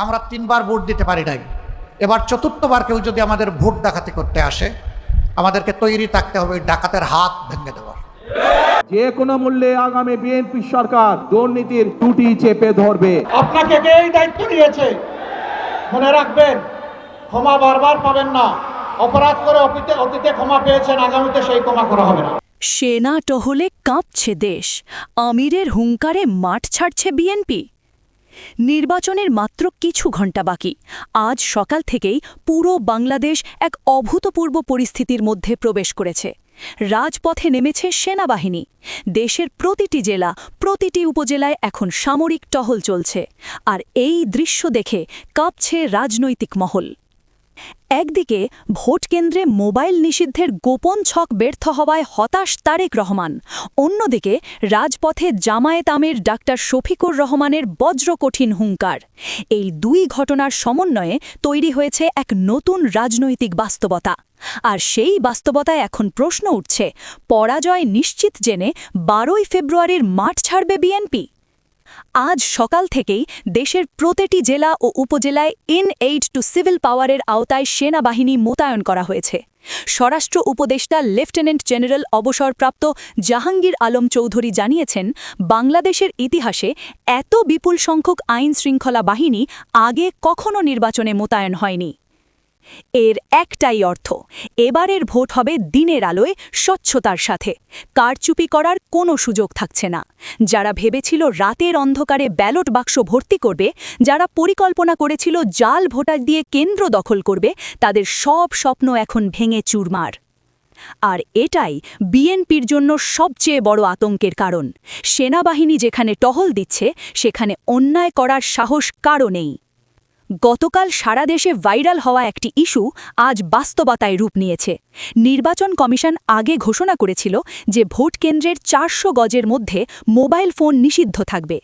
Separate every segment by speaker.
Speaker 1: আমরা 3বার ভোট দিতে পারি নাই। এবার 4র্থবার কেউ যদি আমাদের ভোট ডাকাতি করতে আসে, আমাদেরকে তৈরি থাকতে হবে ডাকাতের হাত ভেঙে দেওয়ার।
Speaker 2: যে কোনো মূল্যে আগামী বিএনপি সরকার দুর্নীতির টুটি চেপে ধরবে।
Speaker 3: আপনাকে কে এই দায়িত্ব দিয়েছে? মনে রাখবেন, ক্ষমা বারবার পাবেন না। অপরাধ করে অতীতে ক্ষমা পেয়েছেন, আগামীতে সেই ক্ষমা করা হবে না।
Speaker 4: সেনা টহলে কাঁপছে দেশ, আমিরের হুঙ্কারে মাঠ ছাড়ছে বিএনপি। নির্বাচনের মাত্র কিছু ঘণ্টা বাকি। আজ সকাল থেকেই পুরো বাংলাদেশ এক অভূতপূর্ব পরিস্থিতির মধ্যে প্রবেশ করেছে। রাজপথে নেমেছে সেনাবাহিনী। দেশের প্রতিটি জেলা, প্রতিটি উপজেলায় এখন সামরিক টহল চলছে। আর এই দৃশ্য দেখে কাঁপছে রাজনৈতিক মহল। একদিকে ভোট কেন্দ্রে মোবাইল নিষিদ্ধের গোপন ছক ব্যর্থ হওয়ায় হতাশ তারেক রহমান, অন্যদিকে রাজপথে জামায়াত আমির ডাক্তার শফিকুর রহমানের বজ্রকঠিন হুঙ্কার। এই দুই ঘটনার সমন্বয়ে তৈরি হয়েছে এক নতুন রাজনৈতিক বাস্তবতা। আর সেই বাস্তবতায় এখন প্রশ্ন উঠছে, পরাজয় নিশ্চিত জেনে 12ই ফেব্রুয়ারির মাঠ ছাড়বে বিএনপি? আজ সকাল থেকেই দেশের প্রতিটি জেলা ও উপজেলায় ইন-এইড টু সিভিল পাওয়ারের আওতায় সেনাবাহিনী মোতায়েন করা হয়েছে। স্বরাষ্ট্র উপদেষ্টা লেফটেন্যান্ট জেনারেল অবসরপ্রাপ্ত জাহাঙ্গীর আলম চৌধুরী জানিয়েছেন, বাংলাদেশের ইতিহাসে এত বিপুল সংখ্যক আইন শৃঙ্খলা বাহিনী আগে কখনো নির্বাচনে মোতায়েন হয়নি। এর একটাই অর্থ, এবারের ভোট হবে দিনের আলোয়, স্বচ্ছতার সাথে। কারচুপি করার কোনো সুযোগ থাকছে না। যারা ভেবেছিল রাতের অন্ধকারে ব্যালট বাক্স ভর্তি করবে, যারা পরিকল্পনা করেছিল জাল ভোটার দিয়ে কেন্দ্র দখল করবে, তাদের সব স্বপ্ন এখন ভেঙে চুরমার। আর এটাই বিএনপির জন্য সবচেয়ে বড় আতঙ্কের কারণ। সেনাবাহিনী যেখানে টহল দিচ্ছে, সেখানে অন্যায় করার সাহস কারও নেই। গতকাল সারা দেশে ভাইরাল হওয়া একটি ইস্যু আজ বাস্তবতায় রূপ নিয়েছে। নির্বাচন কমিশন আগে ঘোষণা করেছিল যে ভোট কেন্দ্রের 400 গজের মধ্যে মোবাইল ফোন নিষিদ্ধ থাকবে।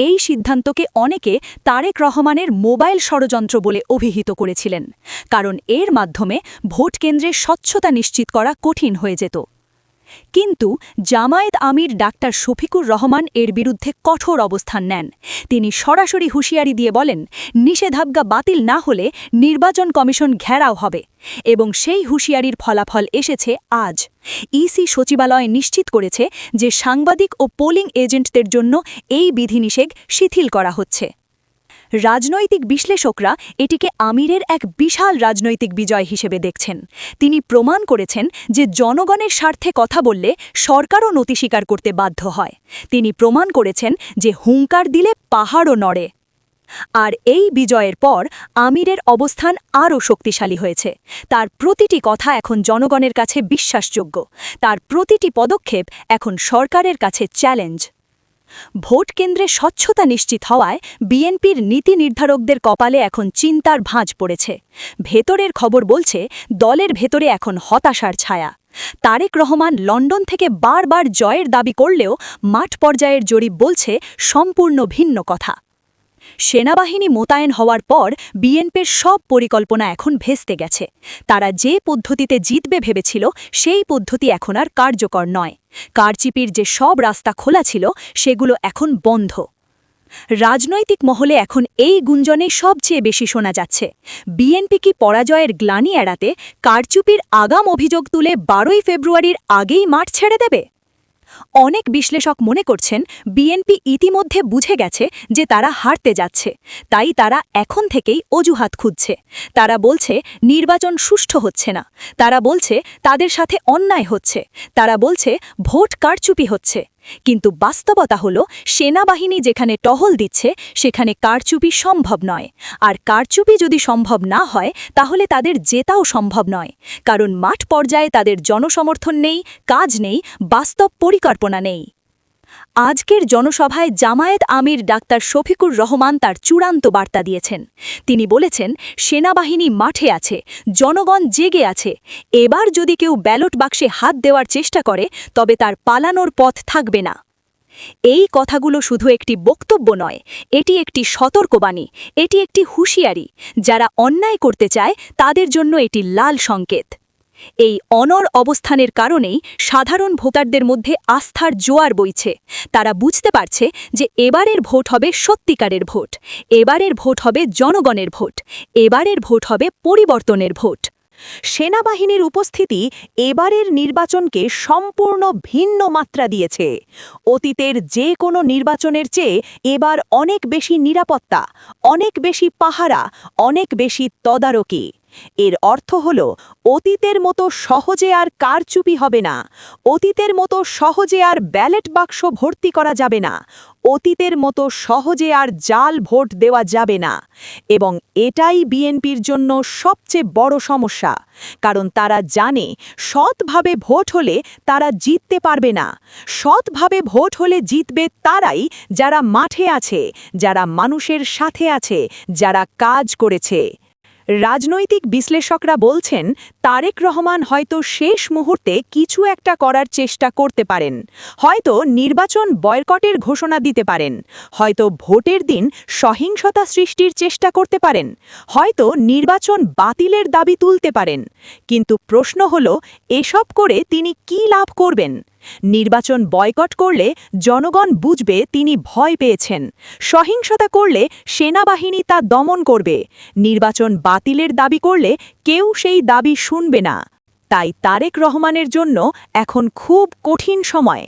Speaker 4: এই সিদ্ধান্তকে অনেকে তারেক রহমানের মোবাইল ষড়যন্ত্র বলে অভিহিত করেছিলেন, কারণ এর মাধ্যমে ভোট কেন্দ্রে স্বচ্ছতা নিশ্চিত করা কঠিন হয়ে যেত। কিন্তু জামায়াত আমির ডাক্তার শফিকুর রহমান এর বিরুদ্ধে কঠোর অবস্থান নেন। তিনি সরাসরি হুঁশিয়ারি দিয়ে বলেন, নিষেধাজ্ঞা বাতিল না হলে নির্বাচন কমিশন ঘেরাও হবে। এবং সেই হুঁশিয়ারির ফলাফল এসেছে আজ। ইসি সচিবালয় নিশ্চিত করেছে যে সাংবাদিক ও পোলিং এজেন্টদের জন্য এই বিধিনিষেধ শিথিল করা হচ্ছে। রাজনৈতিক বিশ্লেষকরা এটিকে আমিরের এক বিশাল রাজনৈতিক বিজয় হিসেবে দেখছেন। তিনি প্রমাণ করেছেন যে জনগণের স্বার্থে কথা বললে সরকারও নতি স্বীকার করতে বাধ্য হয়। তিনি প্রমাণ করেছেন যে হুঙ্কার দিলে পাহাড়ও নড়ে। আর এই বিজয়ের পর আমিরের অবস্থান আরও শক্তিশালী হয়েছে। তার প্রতিটি কথা এখন জনগণের কাছে বিশ্বাসযোগ্য। তার প্রতিটি পদক্ষেপ এখন সরকারের কাছে চ্যালেঞ্জ। ভোট কেন্দ্রে স্বচ্ছতা নিশ্চিত হওয়ায় বিএনপির নীতি নির্ধারকদের কপালে এখন চিন্তার ভাঁজ পড়েছে। ভেতরের খবর বলছে, দলের ভেতরে এখন হতাশার ছায়া। তারেক রহমান লন্ডন থেকে বারবার জয়ের দাবি করলেও মাঠ পর্যায়ের জরিপ বলছে সম্পূর্ণ ভিন্ন কথা। সেনাবাহিনী মোতায়েন হওয়ার পর বিএনপির সব পরিকল্পনা এখন ভেস্তে গেছে। তারা যে পদ্ধতিতে জিতবে ভেবেছিল, সেই পদ্ধতি এখন আর কার্যকর নয়। কারচুপির যে সব রাস্তা খোলা ছিল, সেগুলো এখন বন্ধ। রাজনৈতিক মহলে এখন এই গুঞ্জনেই সবচেয়ে বেশি শোনা যাচ্ছে, বিএনপি কি পরাজয়ের গ্লানি এড়াতে কারচুপির আগাম অভিযোগ তুলে 12ই ফেব্রুয়ারির আগেই মাঠ ছেড়ে দেবে? অনেক বিশ্লেষক মনে করছেন, বিএনপি ইতিমধ্যে বুঝে গেছে যে তারা হারতে যাচ্ছে, তাই তারা এখন থেকেই অজুহাত খুঁজছে। তারা বলছে নির্বাচন সুষ্ঠু হচ্ছে না, তারা বলছে তাদের সাথে অন্যায় হচ্ছে, তারা বলছে ভোট কারচুপি হচ্ছে। কিন্তু বাস্তবতা হলো, সেনাবাহিনী যেখানে টহল দিচ্ছে, সেখানে কারচুপি সম্ভব নয়। আর কারচুপি যদি সম্ভব না হয়, তাহলে তাদের জেতাও সম্ভব নয়, কারণ মাঠ পর্যায়ে তাদের জনসমর্থন নেই, কাজ নেই, বাস্তব পরিকল্পনা নেই। আজকের জনসভায় জামায়াত আমির ডাক্তার শফিকুর রহমান তার চূড়ান্ত বার্তা দিয়েছেন। তিনি বলেছেন, সেনাবাহিনী মাঠে আছে, জনগণ জেগে আছে। এবার যদি কেউ ব্যালট বাক্সে হাত দেওয়ার চেষ্টা করে, তবে তার পালানোর পথ থাকবে না। এই কথাগুলো শুধু একটি বক্তব্য নয়, এটি একটি সতর্কবাণী, এটি একটি হুঁশিয়ারি। যারা অন্যায় করতে চায়, তাদের জন্য এটি লাল সংকেত। এই অনড় অবস্থানের কারণেই সাধারণ ভোটারদের মধ্যে আস্থার জোয়ার বইছে। তারা বুঝতে পারছে যে এবারের ভোট হবে সত্যিকারের ভোট, এবারের ভোট হবে জনগণের ভোট, এবারের ভোট হবে পরিবর্তনের ভোট। সেনাবাহিনীর উপস্থিতি এবারের নির্বাচনকে সম্পূর্ণ ভিন্ন মাত্রা দিয়েছে। অতীতের যে কোনো নির্বাচনের চেয়ে এবার অনেক বেশি নিরাপত্তা, অনেক বেশি পাহারা, অনেক বেশি তদারকি। এর অর্থ হল অতীতের মতো সহজে আর কারচুপি হবে না, অতীতের মতো সহজে আর ব্যালট বাক্স ভর্তি করা যাবে না, অতীতের মতো সহজে আর জাল ভোট দেওয়া যাবে না। এবং এটাই বিএনপির জন্য সবচেয়ে বড় সমস্যা, কারণ তারা জানে সৎভাবে ভোট হলে তারা জিততে পারবে না। সৎভাবে ভোট হলে জিতবে তারাই যারা মাঠে আছে, যারা মানুষের সাথে আছে, যারা কাজ করেছে। রাজনৈতিক বিশ্লেষকরা বলছেন তারেক রহমান হয়তো শেষ মুহূর্তে কিছু একটা করার চেষ্টা করতে পারেন, হয়তো নির্বাচন বয়কটের ঘোষণা দিতে পারেন, হয়তো ভোটের দিন সহিংসতা সৃষ্টির চেষ্টা করতে পারেন, হয়তো নির্বাচন বাতিলের দাবি তুলতে পারেন। কিন্তু প্রশ্ন হল, এসব করে তিনি কী লাভ করবেন? নির্বাচন বয়কট করলে জনগণ বুঝবে তিনি ভয় পেয়েছেন, সহিংসতা করলে সেনাবাহিনী তা দমন করবে, নির্বাচন বাতিলের দাবি করলে কেউ সেই দাবি শুনবে না। তাই তারেক রহমানের জন্য এখন খুব কঠিন সময়।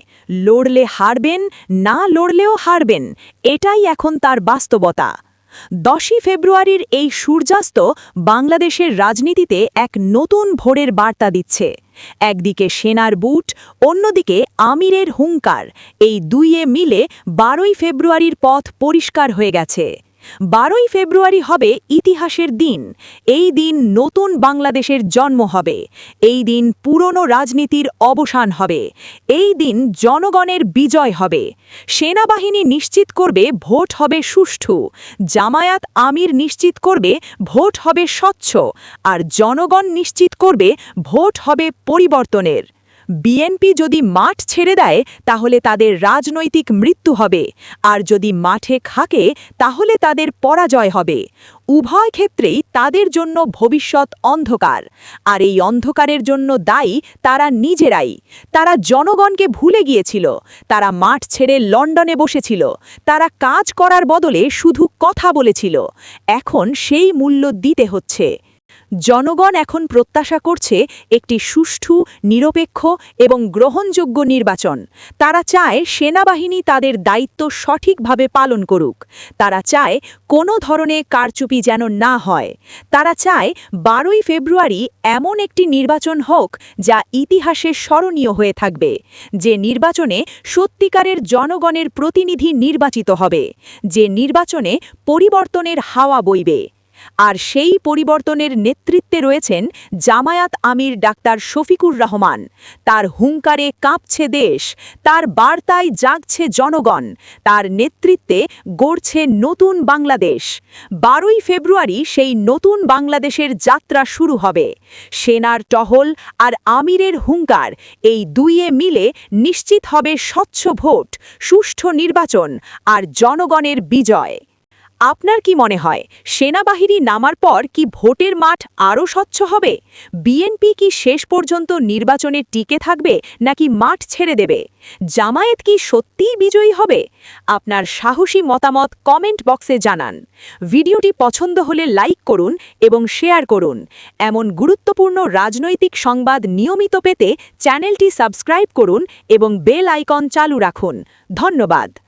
Speaker 4: লড়লে হারবেন, না লড়লেও হারবেন, এটাই এখন তার বাস্তবতা। 10ই ফেব্রুয়ারির এই সূর্যাস্ত বাংলাদেশের রাজনীতিতে এক নতুন ভোরের বার্তা দিচ্ছে। একদিকে সেনার বুট, অন্যদিকে আমিরের হুঙ্কার, এই দুইয়ে মিলে 12ই ফেব্রুয়ারির পথ পরিষ্কার হয়ে গেছে। 12ই ফেব্রুয়ারি হবে ইতিহাসের দিন। এই দিন নতুন বাংলাদেশের জন্ম হবে, এই দিন পুরনো রাজনীতির অবসান হবে, এই দিন জনগণের বিজয় হবে। সেনাবাহিনী নিশ্চিত করবে ভোট হবে সুষ্ঠু, জামায়াত আমির নিশ্চিত করবে ভোট হবে স্বচ্ছ, আর জনগণ নিশ্চিত করবে ভোট হবে পরিবর্তনের। বিএনপি যদি মাঠ ছেড়ে দেয় তাহলে তাদের রাজনৈতিক মৃত্যু হবে, আর যদি মাঠে থাকে তাহলে তাদের পরাজয় হবে। উভয় ক্ষেত্রেই তাদের জন্য ভবিষ্যৎ অন্ধকার, আর এই অন্ধকারের জন্য দায়ী তারা নিজেরাই। তারা জনগণকে ভুলে গিয়েছিল, তারা মাঠ ছেড়ে লন্ডনে বসেছিল, তারা কাজ করার বদলে শুধু কথা বলেছিল। এখন সেই মূল্য দিতে হচ্ছে। জনগণ এখন প্রত্যাশা করছে একটি সুষ্ঠু, নিরপেক্ষ এবং গ্রহণযোগ্য নির্বাচন। তারা চায় সেনাবাহিনী তাদের দায়িত্ব সঠিকভাবে পালন করুক। তারা চায় কোনো ধরনের কারচুপি যেন না হয়। তারা চায় 12ই ফেব্রুয়ারি এমন একটি নির্বাচন হোক যা ইতিহাসে স্মরণীয় হয়ে থাকবে, যে নির্বাচনে সত্যিকারের জনগণের প্রতিনিধি নির্বাচিত হবে, যে নির্বাচনে পরিবর্তনের হাওয়া বইবে। আর সেই পরিবর্তনের নেতৃত্বে রয়েছেন জামায়াত আমির ডাক্তার শফিকুর রহমান। তার হুঙ্কারে কাঁপছে দেশ, তার বার্তায় জাগছে জনগণ, তার নেতৃত্বে গড়ছে নতুন বাংলাদেশ। 12ই ফেব্রুয়ারি সেই নতুন বাংলাদেশের যাত্রা শুরু হবে। সেনার টহল আর আমিরের হুঙ্কার, এই দুইয়ে মিলে নিশ্চিত হবে স্বচ্ছ ভোট, সুষ্ঠু নির্বাচন আর জনগণের বিজয়। আপনার কি মনে হয়, সেনাবাহিনী নামার পর কি ভোটের মাঠ আরও স্বচ্ছ হবে? বিএনপি কি শেষ পর্যন্ত নির্বাচনে টিকে থাকবে নাকি মাঠ ছেড়ে দেবে? জামায়াত কি সত্যিই বিজয়ী হবে? আপনার সাহসী মতামত কমেন্ট বক্সে জানান। ভিডিওটি পছন্দ হলে লাইক করুন এবং শেয়ার করুন। এমন গুরুত্বপূর্ণ রাজনৈতিক সংবাদ নিয়মিত পেতে চ্যানেলটি সাবস্ক্রাইব করুন এবং বেল আইকন চালু রাখুন। ধন্যবাদ।